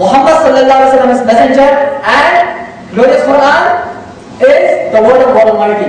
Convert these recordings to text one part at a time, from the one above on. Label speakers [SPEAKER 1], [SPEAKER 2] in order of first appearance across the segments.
[SPEAKER 1] Muhammad sallallahu alaihi wasallam is messenger, and glorious Quran is the word of God Almighty,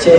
[SPEAKER 1] 6।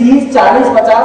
[SPEAKER 1] 30, 40, 50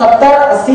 [SPEAKER 1] 70, 80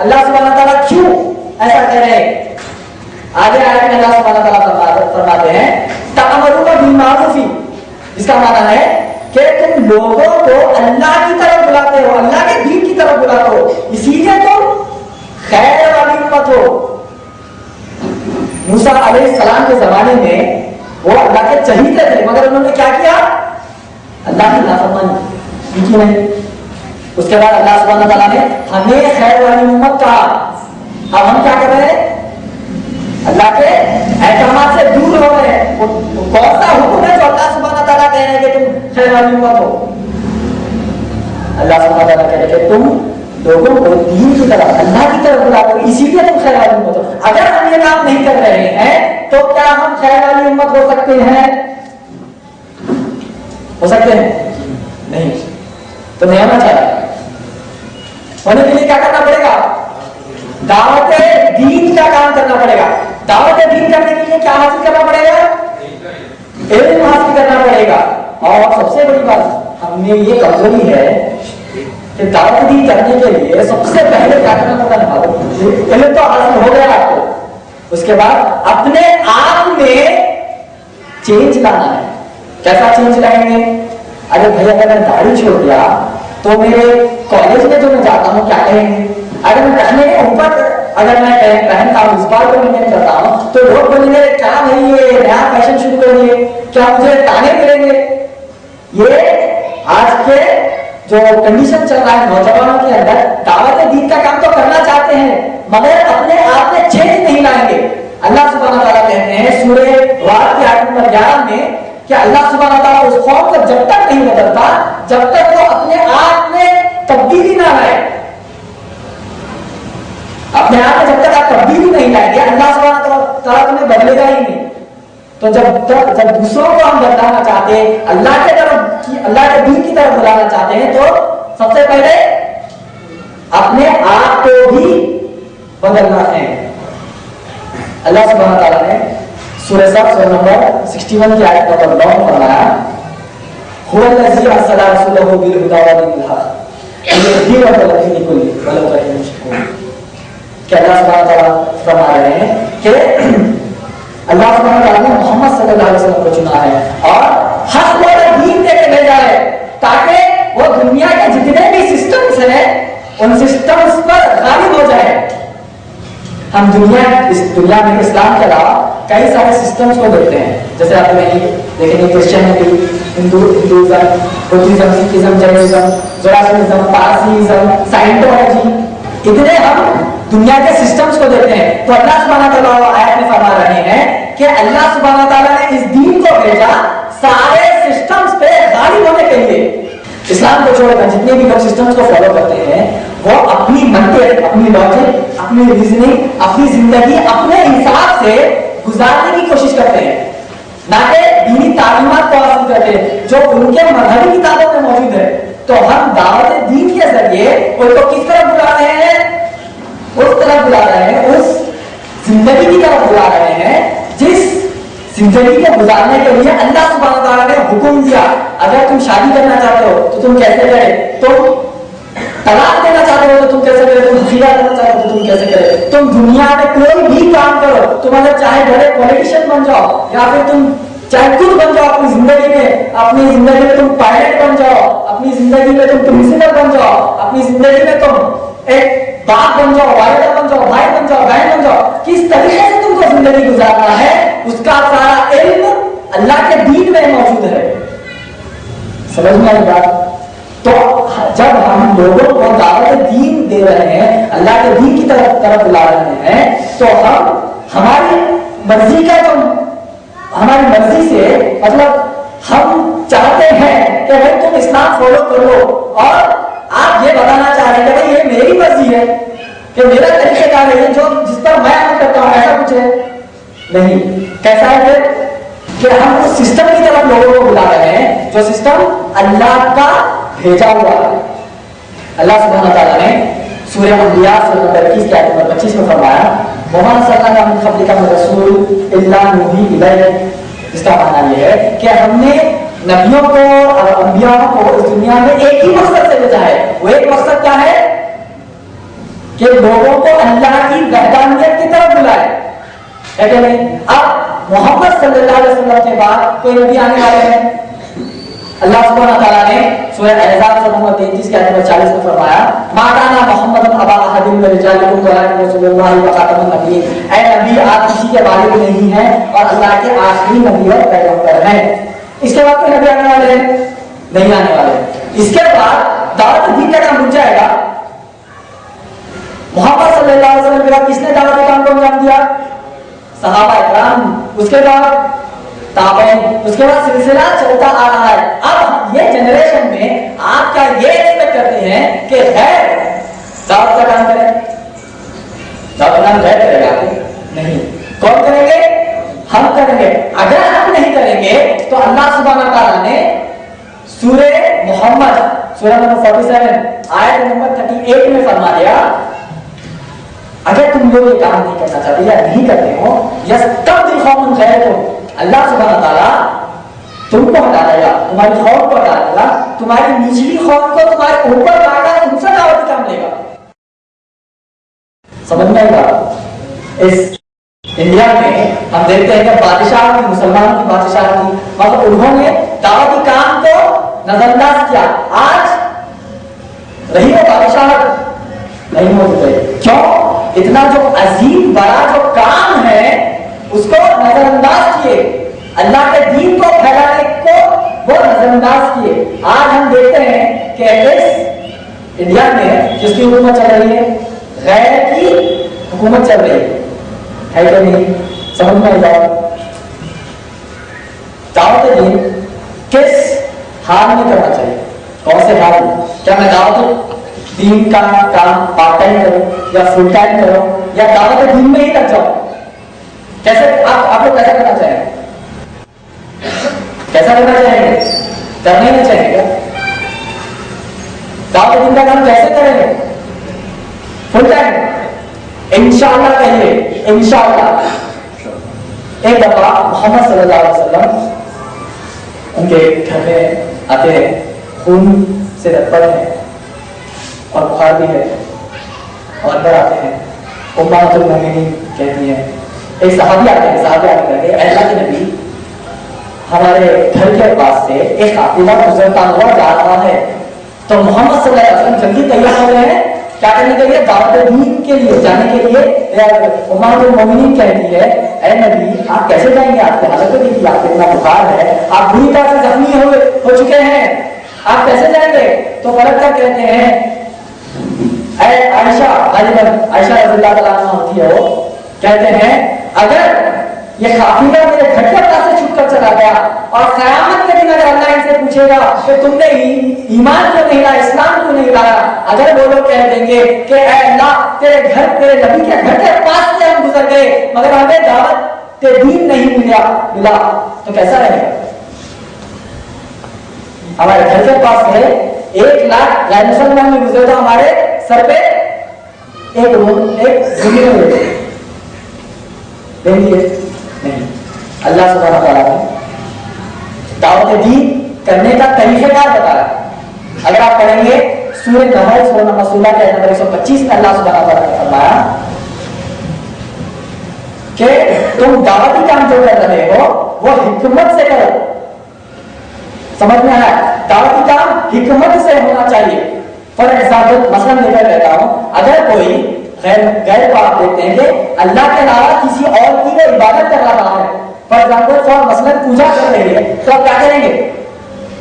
[SPEAKER 1] اللہ سبحانہ تعالیٰ کیوں ایسا کہہ رہے ہیں؟ آگے آیت میں اللہ سبحانہ تعالیٰ فرماتے ہیں تأمرون بالمعروف، اس کا معنی ہے کہ تم لوگوں کو اللہ کی طرف بلاتے ہو، اللہ کے دین کی طرف بلاتے ہو، اسی لیے تم خیر والی امت ہو۔ موسیٰ علیہ السلام کے زمانے میں وہ اللہ کے چہیتے تھے، مگر انہوں نے کیا کیا؟ اللہ کی نافرمانی کی نہیں۔ اس کے بعد اللہ سبحانہ تعالیٰ نے ہمیں خیر والی امت کہا۔ اب ہم کیا کر رہے ہیں؟ اللہ کے احکامات سے دور ہو رہے ہیں۔ کون سا حکم ہے جو اللہ سبحانہ تعالیٰ کہہ رہے ہیں کہ تم خیر والی امت ہو؟ اللہ سبحانہ تعالیٰ کہہ رہے ہیں کہ تم لوگوں کو دین کی طرف، اللہ کی طرف بلاؤ، اسی لیے تم خیر والی امت ہو۔ اگر ہم یہ کام نہیں کر رہے ہیں تو کیا ہم خیر والی امت ہو سکتے ہیں؟ ہو سکتے ہیں؟ نہیں، تو نہیں ہونا چاہیے۔ ہونے کے لیے کیا کرنا پڑے گا؟ دعوت دین کا کام کرنا پڑے گا۔ دعوت دین کرنے کے لیے کیا حاصل کرنا پڑے گا؟ علم حاصل کرنا پڑے گا۔ اور سب سے بڑی بات ہم میں یہ کمزوری ہے کہ دعوت دین کرنے کے لیے سب سے پہلے کیا کرنا پڑتا ہے؟ علم تو حاصل ہو گیا آپ کو، اس کے بعد اپنے آپ میں چینج لانا ہے۔ کیسا چینج لائیں گے؟ ارے بھائی اگر میں داڑھی چھوڑ دیا تو میرے کالج میں جو میں جاتا ہوں کیا کہیں گے؟ اگر میں پہننے کے اوپر اگر میں پہنتا ہوں، اس بار کو مینٹین کرتا ہوں، تو لوگ بولیں گے کیا بھائی یہ نیا فیشن شروع کر دیے، کیا مجھے تانے ملیں گے؟ یہ آج کے جو کنڈیشن چل رہا ہے نوجوانوں کے اندر، دعوت دین کا کام تو کرنا چاہتے ہیں مگر اپنے آپ میں چینج نہیں لائیں گے۔ اللہ سبحانہ تعالیٰ کہتے ہیں سورہ رعد کی آیت نمبر 11 میں کہ اللہ سبحانہ تعالیٰ اس قوم کو جب تک نہیں بدلتا جب تک وہ اپنے آپ میں تبدیلی نہ لائے، اپنے آپ میں جب تک آپ تبدیلی نہیں لائیں گے اللہ سبحانہ تعالیٰ تمہیں بدلے گا ہی نہیں۔ تو جب دوسروں کو ہم بدلانا چاہتے ہیں، اللہ کے طرف، اللہ کے دین کی طرف بلانا چاہتے ہیں، تو سب سے پہلے اپنے آپ کو بھی بدلنا ہے۔ اللہ سبحانہ تعالیٰ نے سورہ صف سورہ نمبر 61 کی آیت نمبر 9 میں فرمایا هو الذی ارسل رسولہ بالہدی ودین الحق لیظہرہ علی الدین کلہ ولو کرہ المشرکون۔ کہ اللہ سبحانہ تعالیٰ فرما رہے ہیں کہ اللہ سبحانہ تعالیٰ نے محمد صلی اللہ علیہ وسلم کو چنا ہے اور حق والا دین دے کے بھیجا ہے تاکہ وہ دنیا کے جتنے بھی سسٹمز ہیں ان سسٹمز پر غالب ہو جائے۔ ہم اس دنیا میں اسلام کے علاوہ کئی سارے سسٹمز کو دیکھتے ہیں، جیسے آپ دیکھیں گے Christianity, Hinduism, Buddhism, Sikhism, Jainism, Zoroastrianism, Parsism, Scientology, اتنے ہم دنیا کے سسٹمز کو دیکھتے ہیں۔ تو اللہ سبحانہ تعالیٰ آیت میں فرما رہے ہیں کہ اللہ سبحانہ تعالیٰ نے اس دین کو بھیجا سارے سسٹمز پہ غالب ہونے کے لیے۔ اسلام کو چھوڑ کر جتنے بھی لوگ سسٹمز کو فالو کرتے ہیں وہ اپنی منطق، اپنی لاجک، اپنی ریزننگ، اپنی زندگی اپنے حساب سے گزارنے کی کوشش کرتے ہیں، نہ کہ دینی تعلیمات کو حاصل کرتے ہیں جو ان کے مذہبی کتابوں میں موجود ہے۔ تو ہم دعوت دین کے ذریعے ان کو کس طرف بلا رہے ہیں؟ اس طرف بلا رہے ہیں، اس زندگی کی طرف بلا رہے ہیں جس زندگی کو گزارنے کے لیے اللہ سبحانہ تعالیٰ نے حکم دیا۔ اگر تم شادی کرنا چاہتے ہو تو تم کیسے کرے، تم طلاق دینا چاہتے ہو تو تم کیسے کرے، تم خیرہ کرنا چاہتے ہو تو تم کیسے کرے، تم دنیا میں کوئی بھی کام کرو، تم اگر چاہے بڑے پولیٹیشین بن جاؤ یا پھر تم چاہے خود بن جاؤ، اپنی زندگی میں تم پائلٹ بن جاؤ، اپنی زندگی میں تم پرنسپل بن جاؤ، اپنی زندگی میں تم ایک باپ بن جاؤ، والدہ بن جاؤ، بھائی بن جاؤ، بہن بن جاؤ، کس طریقے سے تم کو زندگی گزارنا ہے اس کا سارا علم اللہ کے دین میں موجود ہے۔ سمجھ میں آئی بات؟ تو جب ہم لوگوں کو دعوت دین دے رہے ہیں، اللہ کے دین کی طرف بلا رہے ہیں، تو ہم ہماری مرضی کا جو ہماری مرضی سے مطلب ہم چاہتے ہیں کہ بھائی تم اسلام فالو کرو اور آپ یہ بتانا چاہ رہے ہیں کہ بھائی یہ میری مرضی ہے کہ میرا طریقہ کار ہے جو جس پر میں عمل کرتا ہوں، ایسا کچھ ہے نہیں۔ کیسا ہے کہ ہم اس سسٹم کی طرف لوگوں کو بلا رہے ہیں جو سسٹم اللہ کا بھیجا ہوا ہے۔ اللہ سبحانہ تعالیٰ نے سورہ انبیاء سورہ نمبر 21 کی آیت نمبر 25 میں فرمایا وَمَا أَرْسَلْنَاكَ مِن قَبْلِكَ مِن رَّسُولٍ إِلَّا نُوحِي إِلَيْهِ، جس کا معنی یہ ہے کہ ہم نے نبیوں کو اور انبیاء کو اس دنیا میں ایک ہی مقصد سے بھیجا ہے۔ وہ ایک مقصد کیا ہے کہ لوگوں کو اللہ کی وحدانیت کی طرف بلائے، ہے کہ نہیں؟ اب محمد صلی اللہ علیہ وسلم کے بعد کوئی نبی آنے والے ہیں؟ اللہ سبحانہ تعالیٰ نے سورہ احزاب سے نمبر 33 کے آیت نمبر 40 میں فرمایا ما کان محمد ابا احد من رجالکم ولکن رسول اللہ وخاتم النبیین، اے نبی آپ کسی کے والد نہیں ہیں اور اللہ کے آخری نبی اور پیغمبر ہیں۔ اس کے بعد کوئی نبی آنے والے ہیں؟ نہیں آنے والے۔ اس کے بعد دعوت دین کا کام رک جائے گا۔ محمد صلی اللہ علیہ وسلم کے بعد کس نے دعوت کے کام کو انجام دیا؟ صحابہ اکرام، اس کے بعد تابعین، اس کے بعد سلسلہ چلتا آ رہا ہے۔ اب یہ جنریشن میں آپ کیا یہ ایکسپیکٹ کرتے ہیں کہ غیر دعوت کا کام کریں؟ دعوت کا کام غیر کرے گا؟ نہیں۔ کون کریں گے؟ ہم کریں گے۔ اگر ہم نہیں کریں گے تو اللہ سبحانہ تعالیٰ نے سورہ محمد سورہ نمبر 47 آیت نمبر 38 میں فرما دیا اگر تم لوگ یہ کام نہیں کرنا چاہتے یا نہیں کرتے ہو یستبدل قوما غیرکم، اللہ سبحانہ تعالیٰ تم کو ہٹا دے گا، تمہاری خوف کو ہٹا دے گا، تمہاری نچلی خوف کو تمہارے اوپر لا کر ان سے دعوت کام لے گا۔ سمجھ میں آئے گا؟ اس انڈیا میں ہم دیکھتے ہیں کہ بادشاہ کی، مسلمان کی بادشاہ کی، مگر انہوں نے دعوتی کام کو نظر انداز کیا۔ آج رہی وہ بادشاہ نہیں ہوتے، کیوں؟ اتنا جو عظیم بڑا جو کام ہے اس کو نظر انداز کیے، اللہ کے دین کو پھیلانے کو وہ نظر انداز کیے۔ آج ہم دیکھتے ہیں کہ اس انڈیا میں جس کی حکومت چل رہی ہے غیر کی حکومت چل رہی ہے کہ نہیں؟ سمجھ میں آئے؟ دعوت دین کس حال میں کرنا چاہیے؟ کون سے حال میں؟ کیا میں دعوت دین کا کام پارٹ ٹائم کروں یا فل ٹائم کروں یا دعوت دین میں ہی لگ جاؤں؟ کیسے آپ لوگ کیسا کرنا چاہیں گے؟ کیسا کرنا چاہیں گے؟ کرنا نہیں چاہیں گے؟ دعوت دین کا کام کیسے کریں گے؟ Full time? انشاءاللہ کہیے انشاءاللہ۔ ایک دفعہ محمد صلی اللہ علیہ وسلم ان کے گھر میں آتے ہیں، خون سے لطپت ہے اور بخار بھی ہے، اور اندر آتے ہیں، امہات المومنین کہتی ہیں، ایک صحابی آتے ہیں، صحابی آتے کہتے ہیں اللہ کے نبی ہمارے گھر کے پاس سے ایک قافلہ گزرتا ہوا جا رہا ہے، تو محمد صلی اللہ علیہ وسلم جلدی تیار ہو رہے ہیں کیا کرنے کے لیے؟ دعوت دین کے لیے جانے کے لیے۔ امہات المومنین کہتی ہے اے نبی آپ کیسے جائیں گے؟ آپ کی حالت دیکھیے، آپ کو اتنا بخار ہے، آپ بری طرح سے زخمی ہو چکے ہیں، آپ کیسے جائیں گے؟ تو پلٹ کر کہتے ہیں اے عائشہ، غالباً عائشہ رضی اللہ تعالیٰ عنہ ہوتی ہے، وہ کہتے ہیں اگر یہ قافلہ میرے گھر کے پاس سے چھوٹ کر چلا گیا اور قیامت کے دن اگر اللہ ان سے پوچھے گا کہ تم نے ایمان کیوں نہیں لایا، اسلام کیوں نہیں لایا، اگر وہ لوگ کہہ دیں گے کہ اے اللہ تیرے گھر، تیرے نبی کے گھر کے پاس سے ہم گزر گئے مگر ہمیں دعوت دین نہیں ملا تو کیسا رہے گا؟ ہمارے گھر کے پاس ہے 1 لاکھ غیر مسلمان میں گزرے تو ہمارے سر پہ ایک زمین دیں گے نہیں۔ اللہ سبحانہ تعالیٰ نے دعوت دین کرنے کا طریقہ کار بتایا۔ اگر آپ پڑھیں گے سورہ نمل سورہ نمبر 16 کے آیت نمبر 125 میں اللہ سبحانہ تعالیٰ نے فرمایا کہ تم دعوتی کام جو کر رہے ہو وہ حکمت سے کرو۔ سمجھ میں آیا؟ دعوتی کام حکمت سے ہونا چاہیے۔ فار ایگزامپل مثلا لے کر کہتا ہوں اگر کوئی غیر کو آپ دیکھتے ہیں کہ اللہ کے علاوہ کسی اور کی وہ عبادت کر رہا ہے، فار ایگزامپل فار مثلا پوجا کر رہی ہے، تو آپ کیا کریں گے؟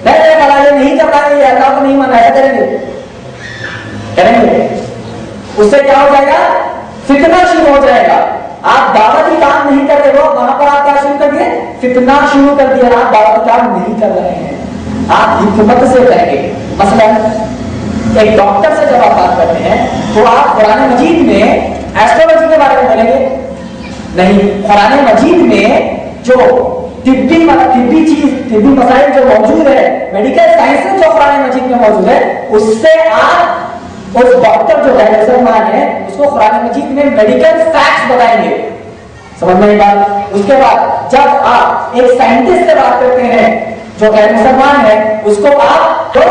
[SPEAKER 1] نہیں ملائے نہیں کر رہا ہے، اللہ کو نہیں منایا کریں گے۔ اس سے کیا ہو جائے گا؟ فتنہ شروع ہو جائے گا۔ آپ دعوتی کام نہیں کر رہے ہو، وہاں پر آپ کیا شروع کر دیے؟ فتنہ شروع کر دیا۔ آپ دعوتی کام نہیں کر رہے ہیں، آپ حکمت سے کریں گے۔ مثلا ایک ڈاکٹر سے جب آپ بات کرتے ہیں تو آپ قرآن مجید میں ایسٹرولوجی کے بارے میں بولیں گے نہیں، قرآن مجید میں جو طبی مسائل جو موجود ہے، میڈیکل سائنس جو قرآن مجید میں موجود ہے، اس سے آپ اس ڈاکٹر جو ہے مسلمان ہے اس کو قرآن مجید میں میڈیکل فیکٹس بتائیں گے۔ سمجھ میں بات؟ اس کے بعد جب آپ ایک سائنٹسٹ سے بات کرتے ہیں جو غیر مسلمان ہے، اس کو آپ تو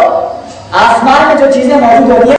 [SPEAKER 1] آسمان میں جو چیزیں موجود ہوتی ہیں